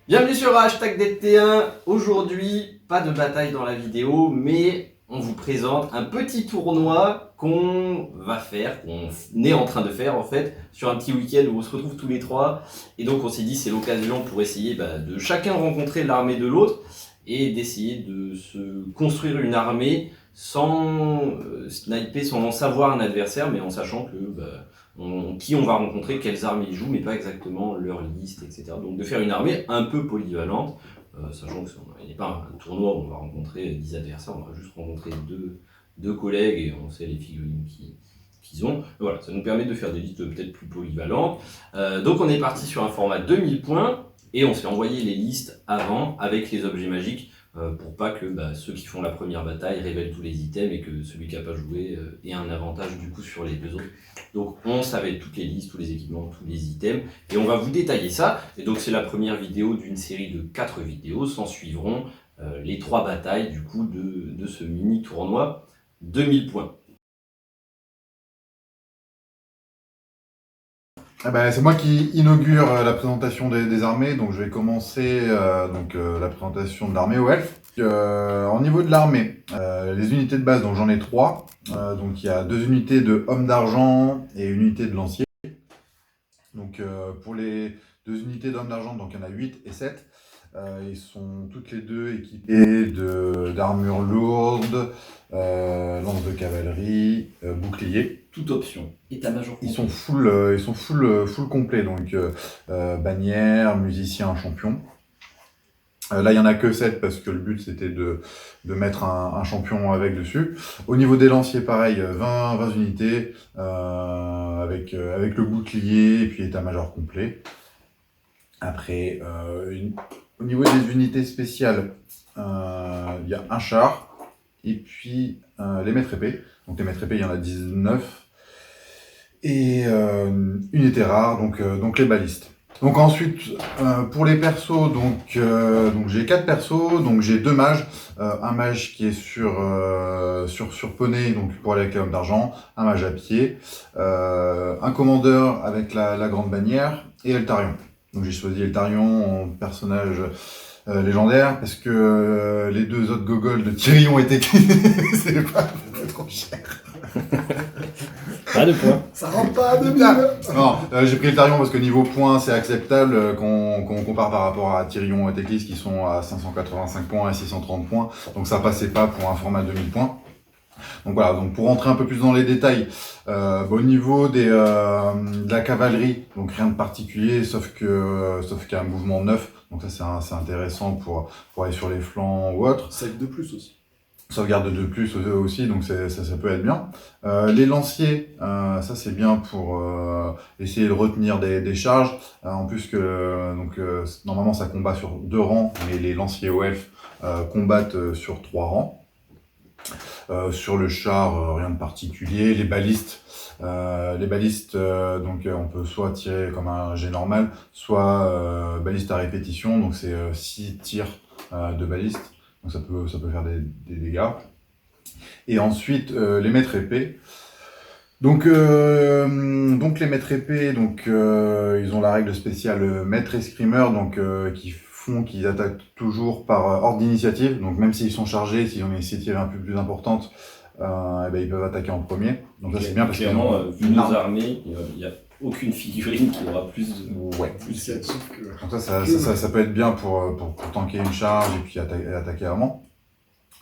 Bienvenue sur Hashtag DT1. Aujourd'hui, pas de bataille dans la vidéo, mais on vous présente un petit tournoi qu'on va faire, qu'on est en train de faire en fait, sur un petit week-end où on se retrouve tous les trois. Et donc on s'est dit c'est l'occasion pour essayer de chacun rencontrer l'armée de l'autre et d'essayer de se construire une armée sans sniper, sans savoir un adversaire, mais en sachant que qui on va rencontrer, quelles armes ils jouent, mais pas exactement leur liste, etc. Donc de faire une armée un peu polyvalente, sachant que ce n'est pas un tournoi où on va rencontrer 10 adversaires, on va juste rencontrer deux collègues et on sait les figurines qu'ils ont. Voilà, ça nous permet de faire des listes peut-être plus polyvalentes. Donc on est parti sur un format 2000 points et on s'est envoyé les listes avant avec les objets magiques pour pas que ceux qui font la première bataille révèlent tous les items et que celui qui n'a pas joué ait un avantage du coup sur les deux autres. Donc on savait toutes les listes, tous les équipements, tous les items et on va vous détailler ça. Et donc c'est la première vidéo d'une série de 4 vidéos. S'en suivront les 3 batailles du coup de ce mini tournoi 2000 points. C'est moi qui inaugure la présentation des armées, donc je vais commencer la présentation de l'armée aux elfes. Au niveau de l'armée, les unités de base, donc j'en ai 3. Donc il y a 2 unités de hommes d'argent et une unité de lanciers. Donc pour les 2 unités d'hommes d'argent, donc il y en a 8 et 7. Ils sont toutes les deux équipés d'armure lourde, lance de cavalerie, bouclier. Toute option, état-major. Ils sont full complet, donc bannière, musicien, champion. Là, il n'y en a que 7 parce que le but c'était de mettre un champion avec dessus. Au niveau des lanciers, pareil, 20 unités avec le bouclier et puis état-major complet. Après, au niveau des unités spéciales, il y a un char et puis les maîtres épées. Donc les maîtres épées, il y en a 19. Et une unité rare, donc les balistes. Donc ensuite, pour les persos, donc j'ai 4 persos, donc j'ai 2 mages, un mage qui est sur poney, donc pour aller avec l'homme d'argent, un mage à pied, un commandeur avec la grande bannière, et Eltarion. Donc j'ai choisi Eltarion en personnage légendaire, parce que les 2 autres gogoles de Tyrion étaient c'est pas trop cher. Pas de points. Ça rentre pas à 2000. Non, j'ai pris Eltarion parce que niveau points, c'est acceptable qu'on compare par rapport à Tyrion et Teclis qui sont à 585 points et 630 points. Donc ça passait pas pour un format de 2000 points. Donc voilà, donc pour rentrer un peu plus dans les détails, au niveau de la cavalerie, donc rien de particulier, sauf qu'il y a un mouvement neuf. Donc ça c'est intéressant pour aller sur les flancs ou autre. Save de plus aussi. Sauvegarde de plus aussi, donc ça peut être bien. Les lanciers, ça c'est bien pour essayer de retenir des charges. En plus que normalement ça combat sur 2 rangs, mais les lanciers aux elfes combattent sur 3 rangs. Sur le char, rien de particulier. Les balistes, donc on peut soit tirer comme un jet normal, soit baliste à répétition, donc c'est 6 tirs de baliste. Donc ça peut faire des dégâts. Et ensuite, les maîtres épées. Donc les maîtres épées, ils ont la règle spéciale maître escrimeur, qui font qu'ils attaquent toujours par ordre d'initiative. Donc même s'ils sont chargés, s'ils ont une initiative un peu plus importante, ils peuvent attaquer en premier. Donc ça c'est bien parce clairement, vu nos armées, il n'y a aucune figurine qui aura plus de... Ouais. Initiative que... Donc ça peut être bien pour tanker une charge et puis attaquer avant.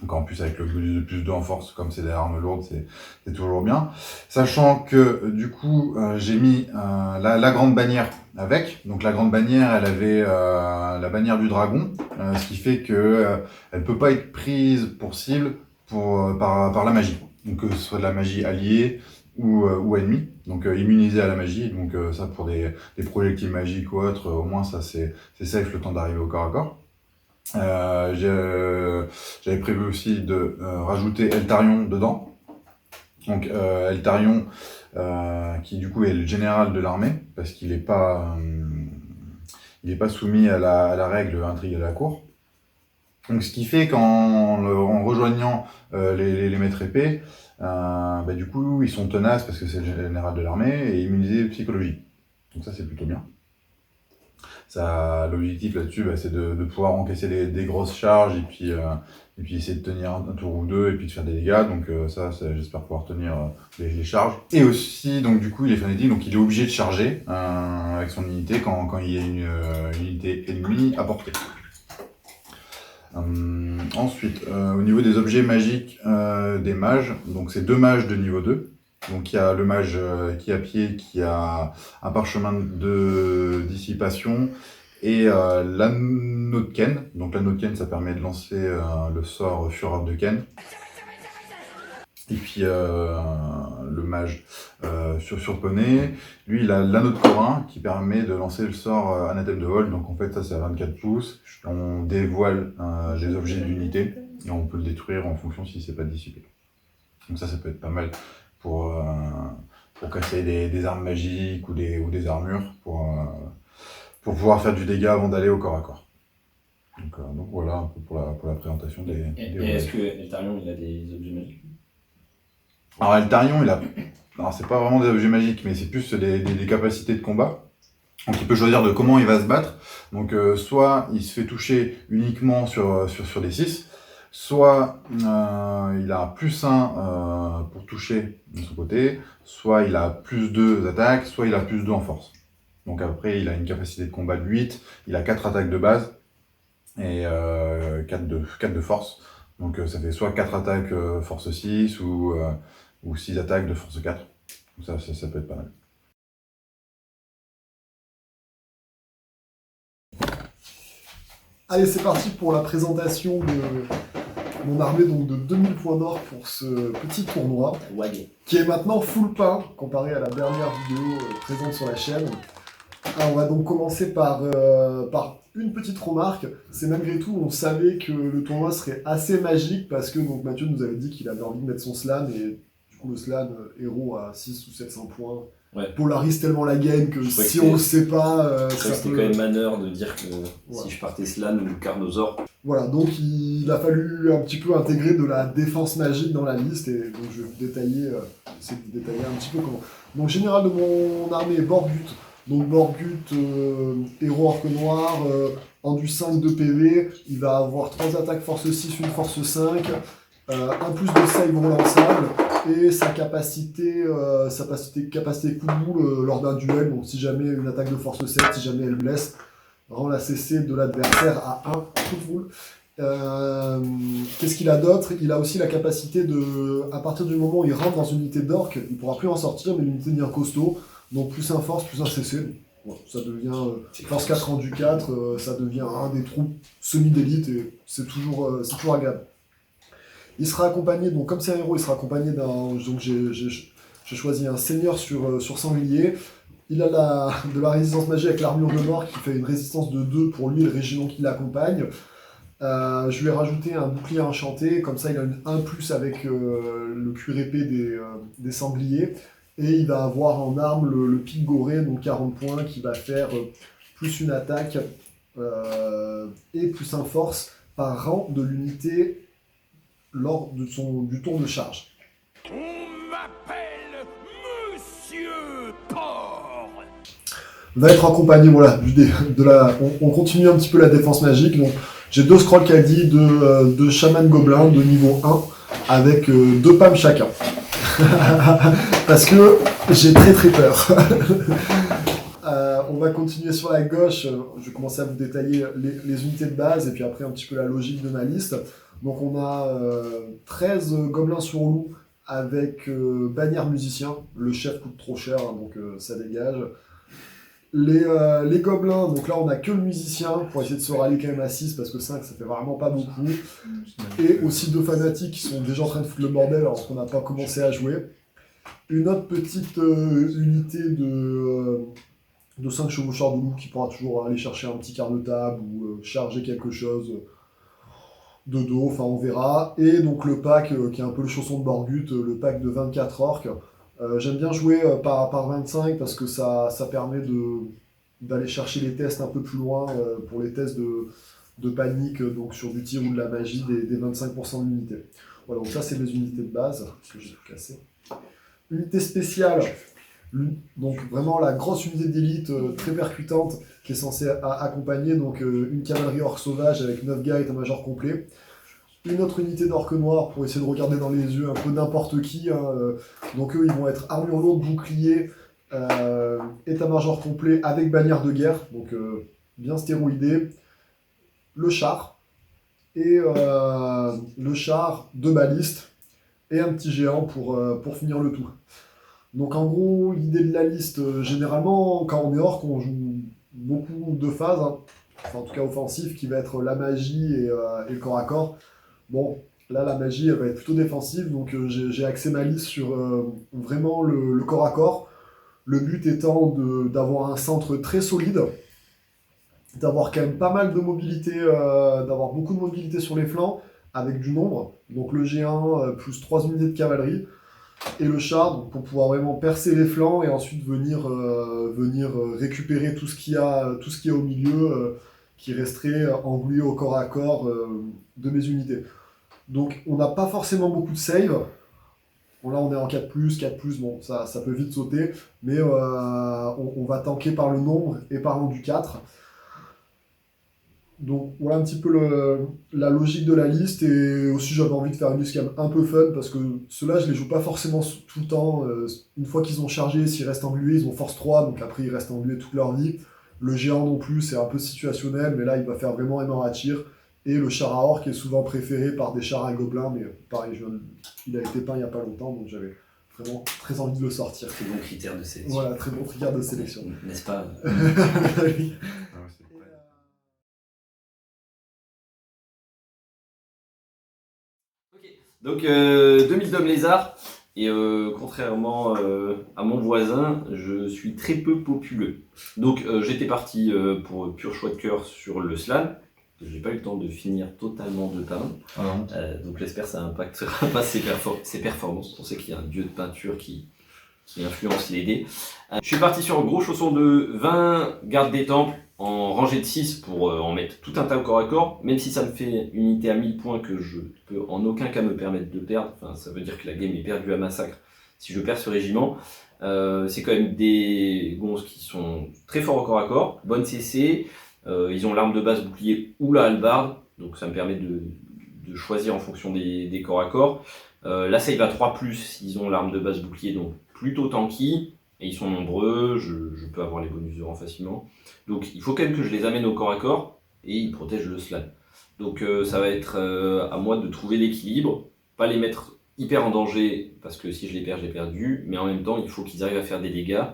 Donc en plus avec le plus 2 en force, comme c'est des armes lourdes, c'est toujours bien. Sachant que du coup j'ai mis la grande bannière avec. Donc la grande bannière, elle avait la bannière du dragon, ce qui fait que elle peut pas être prise pour cible par la magie. Donc que ce soit de la magie alliée ou ennemie, donc immunisée à la magie. Donc ça pour des projectiles magiques ou autres, au moins ça c'est safe le temps d'arriver au corps à corps. J'avais prévu aussi de rajouter Eltarion dedans. Donc Eltarion qui du coup est le général de l'armée parce qu'il n'est pas soumis à la règle intrigue de la cour. Donc ce qui fait qu'en rejoignant les maîtres épées, du coup ils sont tenaces parce que c'est le général de l'armée et immunisés psychologie. Donc ça c'est plutôt bien. L'objectif là-dessus, c'est de pouvoir encaisser des grosses charges et puis essayer de tenir un tour ou deux et puis de faire des dégâts. Donc j'espère pouvoir tenir les charges. Et aussi, donc du coup, il est frénétique, donc il est obligé de charger avec son unité quand il y a une unité ennemie à portée. Ensuite, au niveau des objets magiques des mages, donc c'est 2 mages de niveau 2. Donc il y a le mage qui est à pied, qui a un parchemin de dissipation et l'anneau de Ken. Donc l'anneau de Ken, ça permet de lancer le sort Fureur de Ken. Et puis le mage sur poney, lui il a l'anneau de Corin qui permet de lancer le sort Anathème de vol. Donc en fait ça c'est à 24 pouces. On dévoile les objets d'unité et on peut le détruire en fonction si c'est pas dissipé. Donc ça peut être pas mal pour casser des armes magiques ou des armures pour pouvoir faire du dégât avant d'aller au corps à corps. Donc voilà un peu pour la présentation des est-ce que Eltarion il a des objets magiques? Alors Eltarion, alors c'est pas vraiment des objets magiques, mais c'est plus des capacités de combat. Donc il peut choisir de comment il va se battre. Donc soit il se fait toucher uniquement sur des 6, soit il a +1 pour toucher de son côté, soit il a +2 attaques, soit il a +2 en force. Donc après il a une capacité de combat de 8, il a 4 attaques de base et 4 de force. Donc ça fait soit 4 attaques force 6 ou 6 attaques de force 4. Donc ça peut être pas mal. Allez, c'est parti pour la présentation de mon armée donc de 2000 points d'or pour ce petit tournoi, qui est maintenant full pain comparé à la dernière vidéo présente sur la chaîne. Alors, on va donc commencer par une petite remarque. C'est malgré tout, on savait que le tournoi serait assez magique parce que donc, Mathieu nous avait dit qu'il avait envie de mettre son slan et du coup le slan héros à 600 ou 700 points polarise tellement la game que si on le sait pas, ça c'était quand même manœuvre de dire que si je partais slan ou Carnosaur. Voilà, donc il a fallu un petit peu intégrer de la défense magique dans la liste et donc je vais vous détailler, essayer de vous détailler un petit peu comment. Donc général de mon armée est Borgut. Donc Borgut, héros orque noir, endu 5 de PV, il va avoir 3 attaques force 6, une force 5, un plus de save relançable, et sa capacité coup de boule lors d'un duel, donc si jamais une attaque de force 7, si jamais elle blesse, rend la CC de l'adversaire à 1 coup de boule. Qu'est-ce qu'il a d'autre? Il a aussi la capacité de, à partir du moment où il rentre dans une unité d'orque, il ne pourra plus en sortir, mais l'unité devient costaud. Donc plus un force, plus un CC, bon, ça devient force 4 rendu 4, ça devient un des troupes semi-d'élite et c'est toujours agréable. Il sera accompagné, donc comme c'est un héros, il sera accompagné d'un... Donc j'ai choisi un seigneur sur sanglier. Il a de la résistance magie avec l'armure de mort qui fait une résistance de 2 pour lui et le régiment qui l'accompagne. Je lui ai rajouté un bouclier enchanté, comme ça il a une 1+ avec le cuir épais des sangliers. Et il va avoir en arme le pic goré, donc 40 points, qui va faire plus une attaque et plus un force par rang de l'unité lors de du tour de charge. On m'appelle Monsieur Porc. Va être accompagné, voilà, on continue un petit peu la défense magique. Donc j'ai 2 scrolls caddie de chaman gobelin de niveau 1 avec 2 PAM chacun. Parce que j'ai très peur. On va continuer sur la gauche. Je vais commencer à vous détailler les unités de base et puis après un petit peu la logique de ma liste. Donc on a 13 gobelins sur loup avec bannière musicien. Le chef coûte trop cher, hein, donc ça dégage. Les gobelins, donc là on a que le musicien pour essayer de se rallier quand même à 6 parce que 5 ça fait vraiment pas beaucoup. Et aussi 2 fanatiques qui sont déjà en train de foutre le bordel alors qu'on n'a pas commencé à jouer. Une autre petite unité de 5 chevaucheurs de loup qui pourra toujours aller chercher un petit quart de table ou charger quelque chose de dos, enfin on verra. Et donc le pack qui est un peu le chausson de Borgut, le pack de 24 orques. J'aime bien jouer par 25 parce que ça permet d'aller chercher les tests un peu plus loin pour les tests de panique, donc sur du tir ou de la magie, des 25% d'unité. Voilà, donc ça c'est mes unités de base, que j'ai tout cassé. Unité spéciale, Donc vraiment la grosse unité d'élite très percutante qui est censée accompagner donc une cavalerie orc sauvage avec 9 gars état-major complet. Une autre unité d'orques noirs pour essayer de regarder dans les yeux un peu n'importe qui. Hein. Donc eux, ils vont être armure lourde, bouclier, état-major complet avec bannière de guerre, donc bien stéroïdé. Le char, et le char, 2 balistes, et un petit géant pour finir le tout. Donc en gros, l'idée de la liste, généralement, quand on est orc, on joue beaucoup de phases, hein. Enfin, en tout cas offensif, qui va être la magie et le corps à corps. Bon, là, la magie, elle va être plutôt défensive, donc j'ai axé ma liste sur vraiment le corps à corps. Le but étant d'avoir un centre très solide, d'avoir quand même pas mal de mobilité, d'avoir beaucoup de mobilité sur les flancs, avec du nombre. Donc le géant, plus 3 unités de cavalerie, et le char, donc pour pouvoir vraiment percer les flancs, et ensuite venir récupérer tout ce qu'il y a au milieu, qui resterait englué au corps à corps de mes unités. Donc on n'a pas forcément beaucoup de save. Bon, là on est en 4+, bon ça peut vite sauter, mais on va tanker par le nombre et par l'an du 4. Donc voilà un petit peu la logique de la liste, et aussi j'avais envie de faire une liste quand même un peu fun, parce que ceux-là je les joue pas forcément tout le temps. Une fois qu'ils ont chargé, s'ils restent englués, ils ont force 3, donc après ils restent englués toute leur vie. Le géant non plus, c'est un peu situationnel, mais là il va faire vraiment énorme à tir. Et le char à orc est souvent préféré par des chars à gobelins, mais pareil, il a été peint il n'y a pas longtemps, donc j'avais vraiment très envie de le sortir. Très bon critère de sélection. Voilà, très bon critère de sélection. N'est-ce pas? Oui. Donc 2000 d'hommes lézards, et contrairement à mon voisin, je suis très peu populeux. Donc j'étais parti pour pur choix de cœur sur le slan. J'ai pas eu le temps de finir totalement de peindre. Donc j'espère que ça n'impactera pas ses performances. On sait qu'il y a un dieu de peinture qui influence les dés. Je suis parti sur un gros chausson de 20 gardes des temples en rangée de 6 pour en mettre tout un tas au corps à corps, même si ça me fait une unité à 1000 points que je peux en aucun cas me permettre de perdre. Enfin, ça veut dire que la game est perdue à massacre si je perds ce régiment. C'est quand même des gonzes qui sont très forts au corps à corps, bonne CC, ils ont l'arme de base bouclier ou la hallebarde, donc ça me permet de choisir en fonction des corps à corps. La save à 3+, ils ont l'arme de base bouclier, donc plutôt tanky, et ils sont nombreux, je peux avoir les bonus de rang facilement. Donc il faut quand même que je les amène au corps à corps, et ils protègent le slan. Donc ça va être à moi de trouver l'équilibre, pas les mettre hyper en danger, parce que si je les perds, j'ai perdu, mais en même temps il faut qu'ils arrivent à faire des dégâts.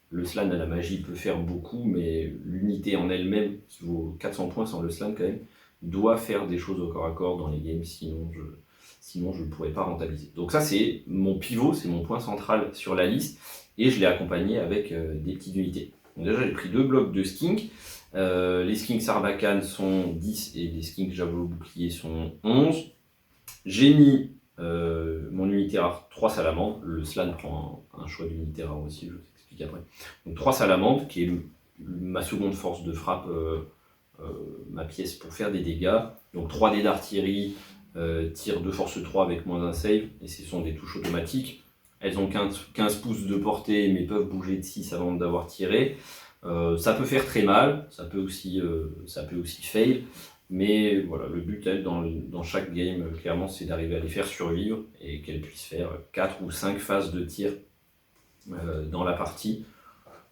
Le slan à la magie peut faire beaucoup, mais l'unité en elle-même, qui vaut 400 points sans le slan quand même, doit faire des choses au corps à corps dans les games, sinon je ne pourrais pas rentabiliser. Donc ça c'est mon pivot, c'est mon point central sur la liste, et je l'ai accompagné avec des petites unités. Donc déjà j'ai pris 2 blocs de skink, les skinks Sarbacane sont 10 et les skinks Javelot Bouclier sont 11. J'ai mis mon unité rare 3 salamandres, le slan prend un choix d'unité rare aussi, je vous explique après. Donc 3 salamandres, qui est ma seconde force de frappe, ma pièce pour faire des dégâts. Donc 3 dés d'artillerie, tir de force 3 avec moins un save, et ce sont des touches automatiques. Elles ont 15 pouces de portée, mais peuvent bouger de 6 avant d'avoir tiré. Ça peut faire très mal, ça peut aussi fail, mais voilà, le but dans chaque game, clairement, c'est d'arriver à les faire survivre et qu'elles puissent faire 4 ou 5 phases de tir dans la partie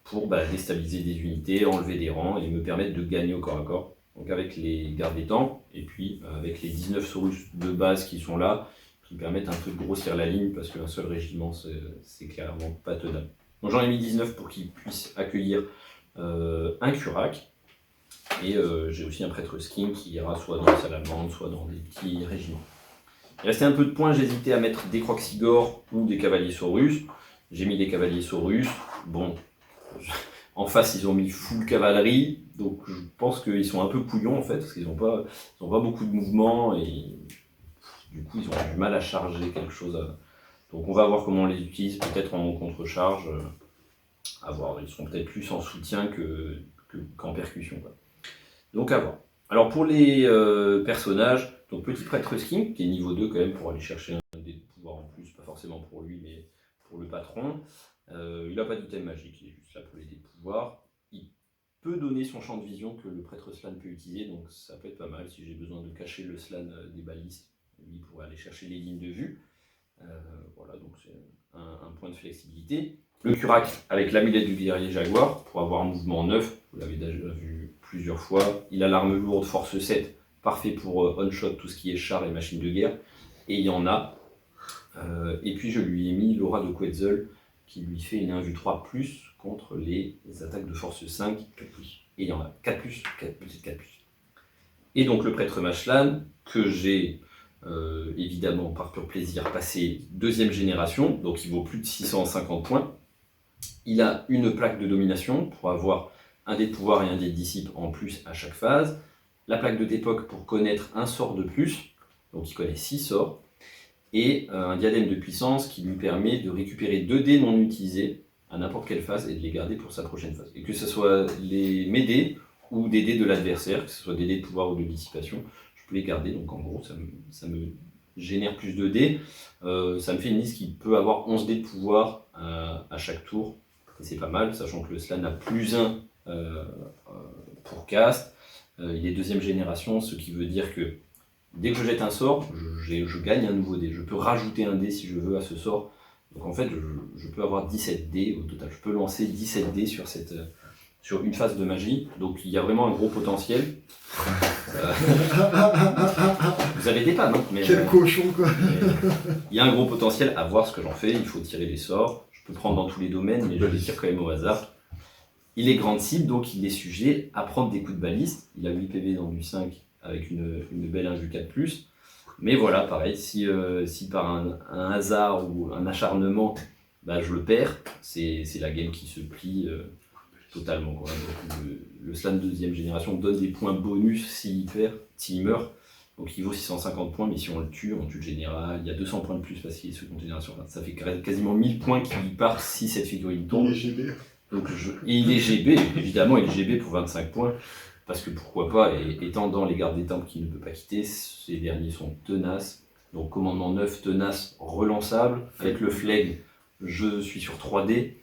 pour déstabiliser des unités, enlever des rangs et me permettre de gagner au corps à corps. Donc avec les gardes des temples, et puis avec les 19 Saurus de base qui sont là, qui permettent un peu de grossir la ligne, parce qu'un seul régiment, c'est clairement pas tenable. Donc j'en ai mis 19 pour qu'ils puissent accueillir un Curac, et j'ai aussi un prêtre skin qui ira soit dans les salamandres, soit dans des petits régiments. Il restait un peu de points, j'hésitais à mettre des Croxigor ou des cavaliers Saurus. J'ai mis des cavaliers Saurus. Bon, en face ils ont mis full cavalerie, donc je pense qu'ils sont un peu couillons en fait, parce qu'ils n'ont pas beaucoup de mouvement, et du coup ils ont du mal à charger quelque chose. Donc on va voir comment on les utilise, peut-être en contre-charge, à voir, ils seront peut-être plus en soutien qu'en percussion, quoi. Donc à voir. Alors pour les personnages, donc petit prêtre skin, qui est niveau 2 quand même, pour aller chercher des pouvoirs en plus, pas forcément pour lui, mais pour le patron. Il n'a pas d'item magique, il est juste là pour les dés de pouvoir. Il peut donner son champ de vision que le prêtre Slann peut utiliser, donc ça peut être pas mal si j'ai besoin de cacher le Slann des balistes. Lui pourrait aller chercher les lignes de vue. Voilà, donc c'est un point de flexibilité. Le Curac avec l'amulette du guerrier jaguar pour avoir un mouvement 9, vous l'avez déjà vu plusieurs fois. Il a l'arme lourde force 7, parfait pour on-shot tout ce qui est char et machine de guerre. Et il y en a. Et puis je lui ai mis l'aura de Quetzal qui lui fait une 1/3+ contre les attaques de force 5. 4+. Et il y en a 4+, 4+. Et donc le prêtre Mashlan, que j'ai évidemment par pur plaisir passé 2e génération, donc il vaut plus de 650 points. Il a une plaque de domination pour avoir un dé de pouvoir et un dé de dissipe en plus à chaque phase. La plaque de d'époque pour connaître un sort de plus, donc il connaît 6 sorts. Et un diadème de puissance qui lui permet de récupérer 2 dés non utilisés à n'importe quelle phase et de les garder pour sa prochaine phase. Et que ce soit mes dés ou des dés de l'adversaire, que ce soit des dés de pouvoir ou de dissipation, je peux les garder. Donc en gros, ça me génère plus de dés. Ça me fait une liste qui peut avoir 11 dés de pouvoir à chaque tour. Et c'est pas mal, sachant que le Slann a +1 pour cast. Il est 2e génération, ce qui veut dire que dès que je jette un sort, je gagne un nouveau dé. Je peux rajouter un dé si je veux à ce sort. Donc en fait, je peux avoir 17 dés au total. Je peux lancer 17 dés sur une phase de magie. Donc il y a vraiment un gros potentiel. Vous avez des pannes, hein, mais Quel cochon, quoi. il y a un gros potentiel à voir ce que j'en fais. Il faut tirer les sorts. Je peux prendre dans tous les domaines, mais je les tire quand même au hasard. Il est grande cible, donc il est sujet à prendre des coups de baliste. Il a 8 PV dans du 5 avec une belle 1/4+. Mais voilà, pareil, si par un hasard ou un acharnement, bah, je le perds, c'est la game qui se plie totalement, quoi. Donc, le Slann 2e génération donne des points bonus s'il meurt. Donc il vaut 650 points, mais si on le tue le général, il y a 200 points de plus parce qu'il est seconde génération. Enfin, ça fait quasiment 1000 points qui partent si cette figurine tombe. Il est GB. Donc et il est GB, évidemment, il est GB pour 25 points. Parce que pourquoi pas, et étant dans les gardes des temples qu'il ne peut pas quitter, ces derniers sont tenaces. Donc commandement 9, tenace, relançable. Avec le flegme, je suis sur 3D.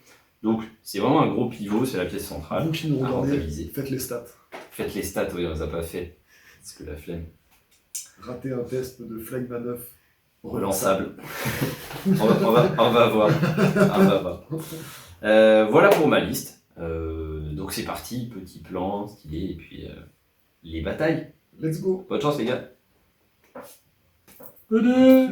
Donc c'est vraiment un gros pivot, c'est la pièce centrale. Vous qui nous à regardez, rentabiliser. faites les stats. Faites les stats, oui, on les a pas fait. Parce que la flemme. Ratez un test de Flegma 9. Relançable. on va voir. Voilà pour ma liste. Donc c'est parti, petit plan, stylé, et puis les batailles. Let's go. Bonne chance les gars. Allez.